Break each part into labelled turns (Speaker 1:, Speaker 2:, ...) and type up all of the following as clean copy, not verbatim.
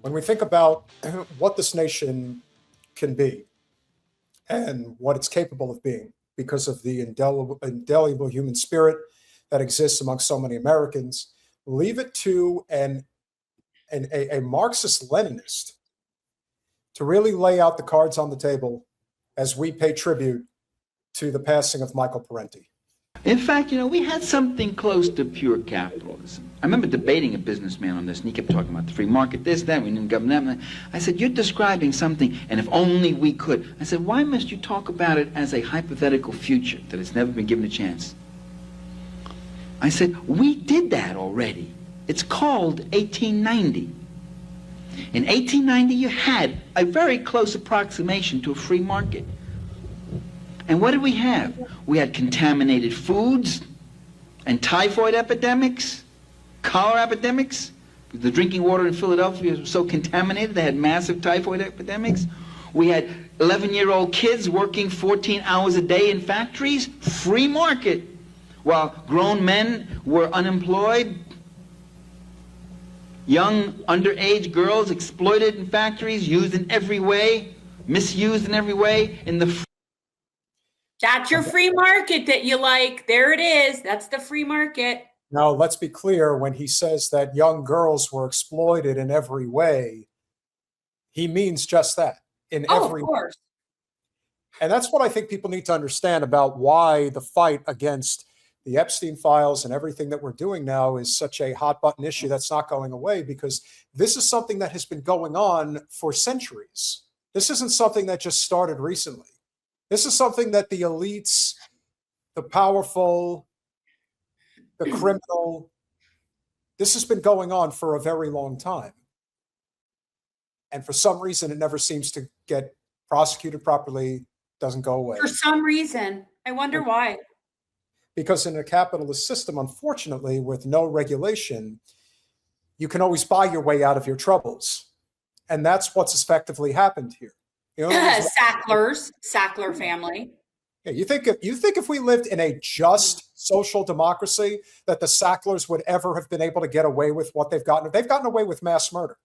Speaker 1: When we think about what this nation can be and what it's capable of being because of the indelible human spirit that exists among so many Americans, leave it to a Marxist-Leninist to really lay out the cards on the table as we pay tribute to the passing of Michael Parenti.
Speaker 2: In fact, we had something close to pure capitalism. I remember debating a businessman on this, and he kept talking about the free market, this, that, we didn't govern that. I said, you're describing something, and if only we could. I said, why must you talk about it as a hypothetical future that has never been given a chance? I said, we did that already. It's called 1890. In 1890, you had a very close approximation to a free market. And what did we have? We had contaminated foods and typhoid epidemics, cholera epidemics. The drinking water in Philadelphia was so contaminated, they had massive typhoid epidemics. We had 11-year-old kids working 14 hours a day in factories, free market, while grown men were unemployed. Young underage girls exploited in factories, used in every way, misused in every way in the
Speaker 3: That's your free market that you like. There it is. That's the free market.
Speaker 1: Now, let's be clear, when he says that young girls were exploited in every way, he means just that, in every
Speaker 3: of course.
Speaker 1: way. And that's what I think people need to understand about why the fight against the Epstein files and everything that we're doing now is such a hot button issue that's not going away, because this is something that has been going on for centuries. This isn't something that just started recently. This is something that the elites, the powerful, the criminal, this has been going on for a very long time. And for some reason, it never seems to get prosecuted properly, doesn't go away.
Speaker 3: For some reason. I wonder why.
Speaker 1: Because in a capitalist system, unfortunately, with no regulation, you can always buy your way out of your troubles. And that's what's effectively happened here.
Speaker 3: Sackler family.
Speaker 1: Yeah, you think if we lived in a just social democracy, that the Sacklers would ever have been able to get away with what they've gotten? They've gotten away with mass murder.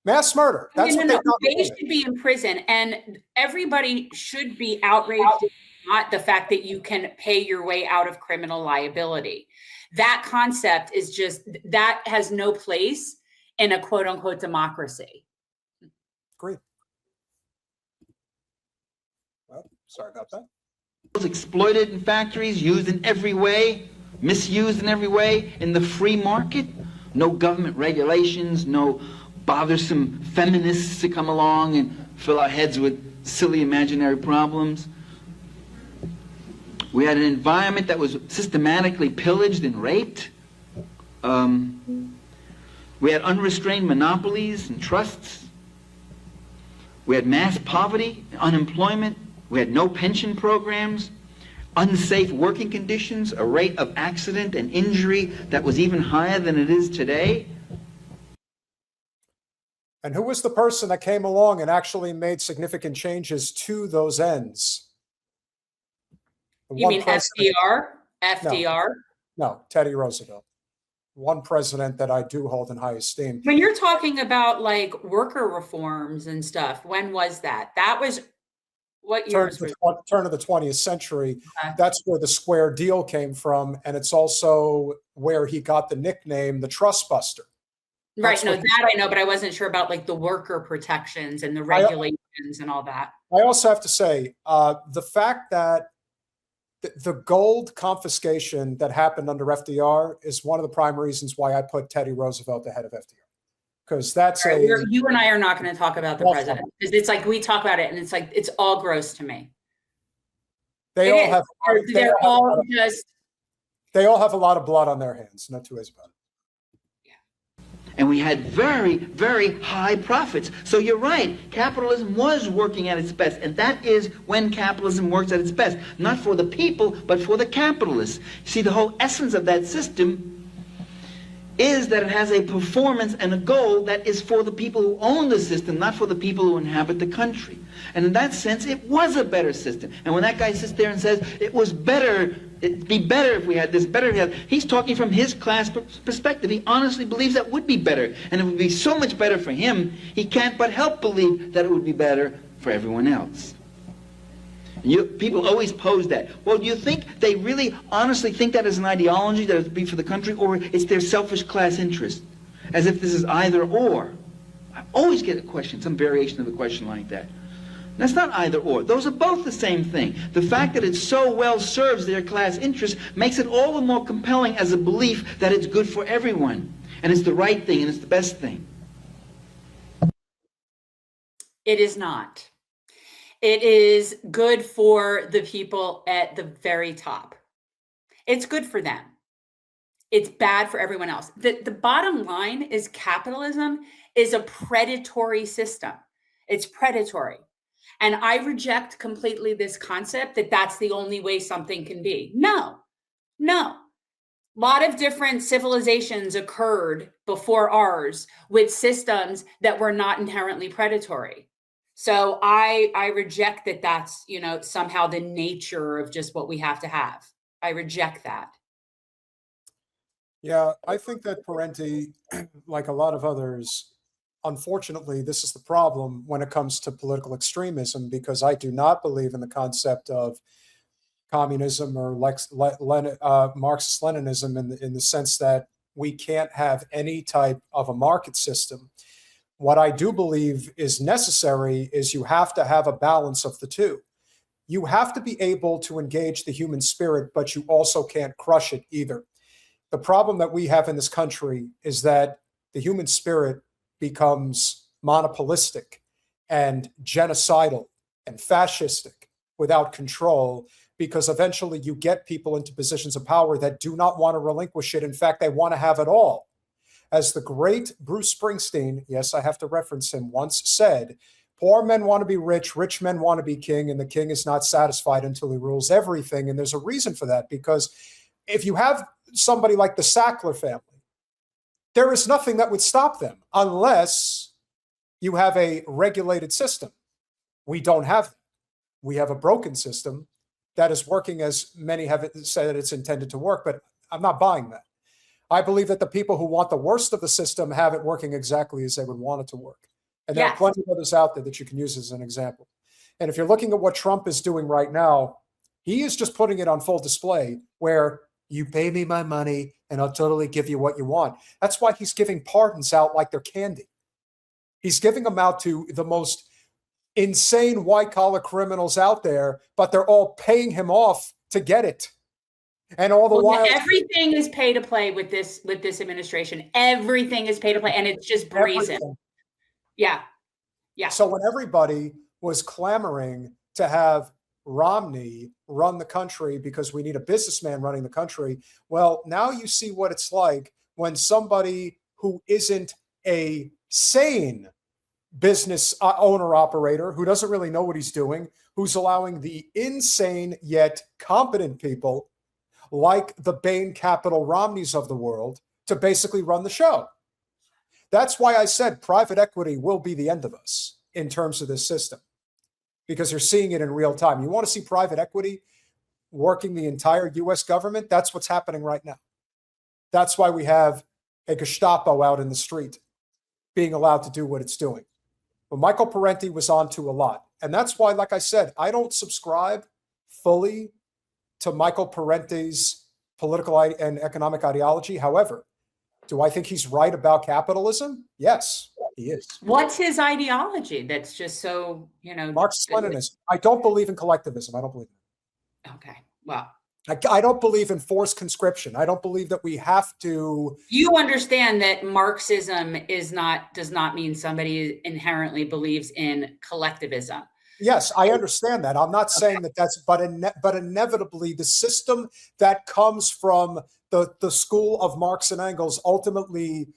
Speaker 1: Mass murder. That's what they've gotten away with.
Speaker 3: They should be in prison, and everybody should be outraged at not the fact that you can pay your way out of criminal liability. That concept is that has no place in a quote unquote democracy.
Speaker 1: Agreed. Well, sorry about that.
Speaker 2: Exploited in factories, used in every way, misused in every way in the free market. No government regulations, no bothersome feminists to come along and fill our heads with silly imaginary problems. We had an environment that was systematically pillaged and raped. We had unrestrained monopolies and trusts. We had mass poverty, unemployment. We had no pension programs, unsafe working conditions, a rate of accident and injury that was even higher than it is today.
Speaker 1: And who was the person that came along and actually made significant changes to those ends?
Speaker 3: You mean FDR? FDR?
Speaker 1: No, Teddy Roosevelt. One president that I do hold in high esteem.
Speaker 3: When you're talking about like worker reforms and stuff, when was that? That was what year?
Speaker 1: Turn of the 20th century. Okay. That's where the square deal came from. And it's also where he got the nickname, the Trust Buster.
Speaker 3: Right. No, that I know, but I wasn't sure about like the worker protections and the regulations and all that.
Speaker 1: I also have to say the fact that the gold confiscation that happened under FDR is one of the prime reasons why I put Teddy Roosevelt ahead of FDR. Because that's
Speaker 3: you and I are not going to talk about the president, because it's like we talk about it and it's like it's all gross to me.
Speaker 1: They all have a lot of blood on their hands. No two ways about it.
Speaker 2: And we had very, very high profits. So you're right, capitalism was working at its best. And that is when capitalism works at its best. Not for the people, but for the capitalists. See, the whole essence of that system is that it has a performance and a goal that is for the people who own the system, not for the people who inhabit the country. And in that sense, it was a better system. And when that guy sits there and says it was better it'd be better if we had this, better if we had. He's talking from his class perspective. He honestly believes that would be better. And it would be so much better for him, he can't but help believe that it would be better for everyone else. People always pose that. Well, do you think they really honestly think that is an ideology that would be for the country, or it's their selfish class interest? As if this is either or. I always get a question, some variation of a question like that. That's not either or. Those are both the same thing. The fact that it so well serves their class interest makes it all the more compelling as a belief that it's good for everyone, and it's the right thing, and it's the best thing.
Speaker 3: It is not. It is good for the people at the very top. It's good for them. It's bad for everyone else. The bottom line is capitalism is a predatory system. It's predatory. And I reject completely this concept that that's the only way something can be. No. A lot of different civilizations occurred before ours with systems that were not inherently predatory. So I reject that that's, somehow the nature of just what we have to have. I reject that.
Speaker 1: Yeah, I think that Parenti, like a lot of others, unfortunately, this is the problem when it comes to political extremism, because I do not believe in the concept of communism or Marxist-Leninism in the sense that we can't have any type of a market system. What I do believe is necessary is you have to have a balance of the two. You have to be able to engage the human spirit, but you also can't crush it either. The problem that we have in this country is that the human spirit becomes monopolistic and genocidal and fascistic without control, because eventually you get people into positions of power that do not want to relinquish it. In fact, they want to have it all. As the great Bruce Springsteen, yes, I have to reference him, once said, poor men want to be rich, rich men want to be king, and the king is not satisfied until he rules everything. And there's a reason for that, because if you have somebody like the Sackler family, there is nothing that would stop them unless you have a regulated system. We don't have that. We have a broken system that is working as many have said it's intended to work, but I'm not buying that. I believe that the people who want the worst of the system have it working exactly as they would want it to work. And there are plenty of others out there that you can use as an example. And if you're looking at what Trump is doing right now, he is just putting it on full display, where you pay me my money and I'll totally give you what you want. That's why he's giving pardons out like they're candy. He's giving them out to the most insane white-collar criminals out there, but they're all paying him off to get it. And all the while,
Speaker 3: everything is pay to play with this administration. Everything is pay to play, and it's just brazen. Everything. Yeah.
Speaker 1: So when everybody was clamoring to have Romney run the country because we need a businessman running the country, well, now you see what it's like when somebody who isn't a sane business owner operator, who doesn't really know what he's doing, who's allowing the insane yet competent people like the Bain Capital Romneys of the world to basically run the show. That's why I said private equity will be the end of us in terms of this system, because you're seeing it in real time. You want to see private equity working the entire US government? That's what's happening right now. That's why we have a Gestapo out in the street being allowed to do what it's doing. But Michael Parenti was onto a lot. And that's why, like I said, I don't subscribe fully to Michael Parenti's political and economic ideology. However, do I think he's right about capitalism? Yes, he is.
Speaker 3: What's his ideology that's just so,
Speaker 1: Marxist-Leninism. I don't believe in collectivism. I don't believe in it.
Speaker 3: Okay, well.
Speaker 1: I don't believe in forced conscription. I don't believe that we have to.
Speaker 3: You understand that Marxism does not mean somebody inherently believes in collectivism.
Speaker 1: Yes, I understand that. I'm not saying that that's, but inevitably the system that comes from the school of Marx and Engels ultimately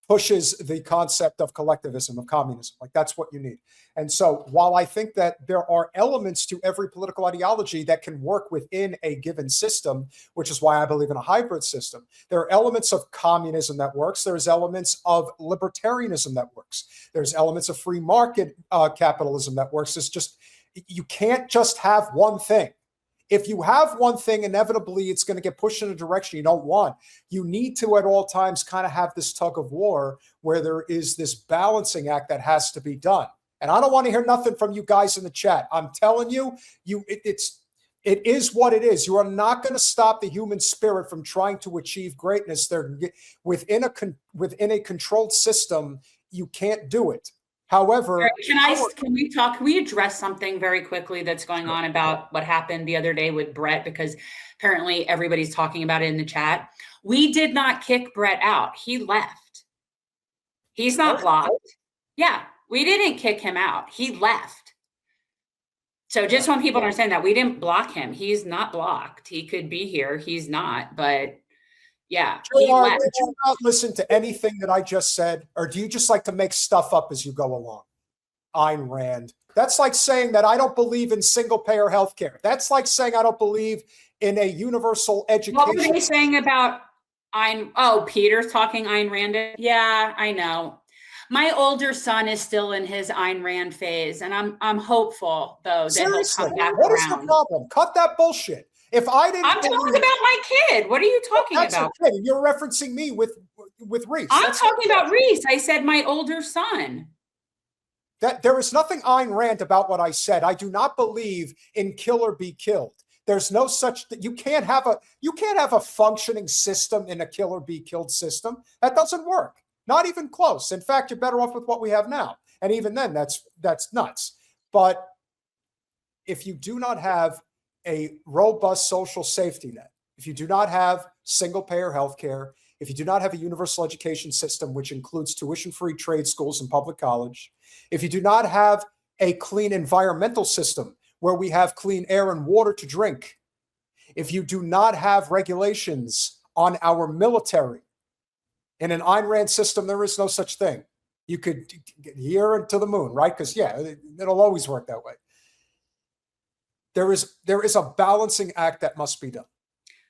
Speaker 1: pushes the concept of collectivism, of communism. Like, that's what you need. And so while I think that there are elements to every political ideology that can work within a given system, which is why I believe in a hybrid system, there are elements of communism that works. There's elements of libertarianism that works. There's elements of free market capitalism that works. It's just, you can't just have one thing. If you have one thing, inevitably it's going to get pushed in a direction you don't want. You need to at all times kind of have this tug of war where there is this balancing act that has to be done. And I don't want to hear nothing from you guys in the chat. I'm telling you, it is what it is. You are not going to stop the human spirit from trying to achieve greatness. They're within a controlled system. You can't do it. However,
Speaker 3: can we address something very quickly that's going on about what happened the other day with Brett? Because apparently everybody's talking about it in the chat. We did not kick Brett out. He left. He's not blocked. Yeah, we didn't kick him out. He left. So just want people to understand that we didn't block him. He's not blocked. He could be here. He's not, but yeah.
Speaker 1: Did you not listen to anything that I just said? Or do you just like to make stuff up as you go along? Ayn Rand. That's like saying that I don't believe in single payer healthcare. That's like saying I don't believe in a universal education.
Speaker 3: What were they saying about Peter's talking Ayn Rand? Yeah, I know. My older son is still in his Ayn Rand phase, and I'm hopeful though that
Speaker 1: Seriously,
Speaker 3: he'll come back
Speaker 1: what
Speaker 3: around.
Speaker 1: Is the problem? Cut that bullshit. If I didn't,
Speaker 3: I'm talking about my kid. What are you talking about?
Speaker 1: A kid. You're referencing me with Reese.
Speaker 3: I'm talking about Reese. I said my older son.
Speaker 1: That there is nothing Ayn Rand about what I said. I do not believe in kill or be killed. There's no such that you can't have a functioning system in a kill or be killed system. That doesn't work. Not even close. In fact, you're better off with what we have now. And even then, that's nuts. But if you do not have a robust social safety net, if you do not have single-payer healthcare, if you do not have a universal education system, which includes tuition-free trade schools and public college, if you do not have a clean environmental system where we have clean air and water to drink, if you do not have regulations on our military, in an Ayn Rand system, there is no such thing. You could get here and to the moon, right? Because, yeah, it'll always work that way. There is a balancing act that must be done.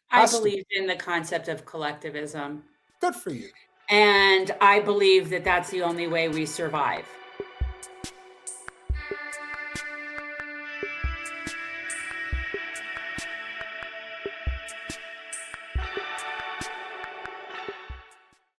Speaker 3: I believe in the concept of collectivism.
Speaker 1: Good for you.
Speaker 3: And I believe that that's the only way we survive.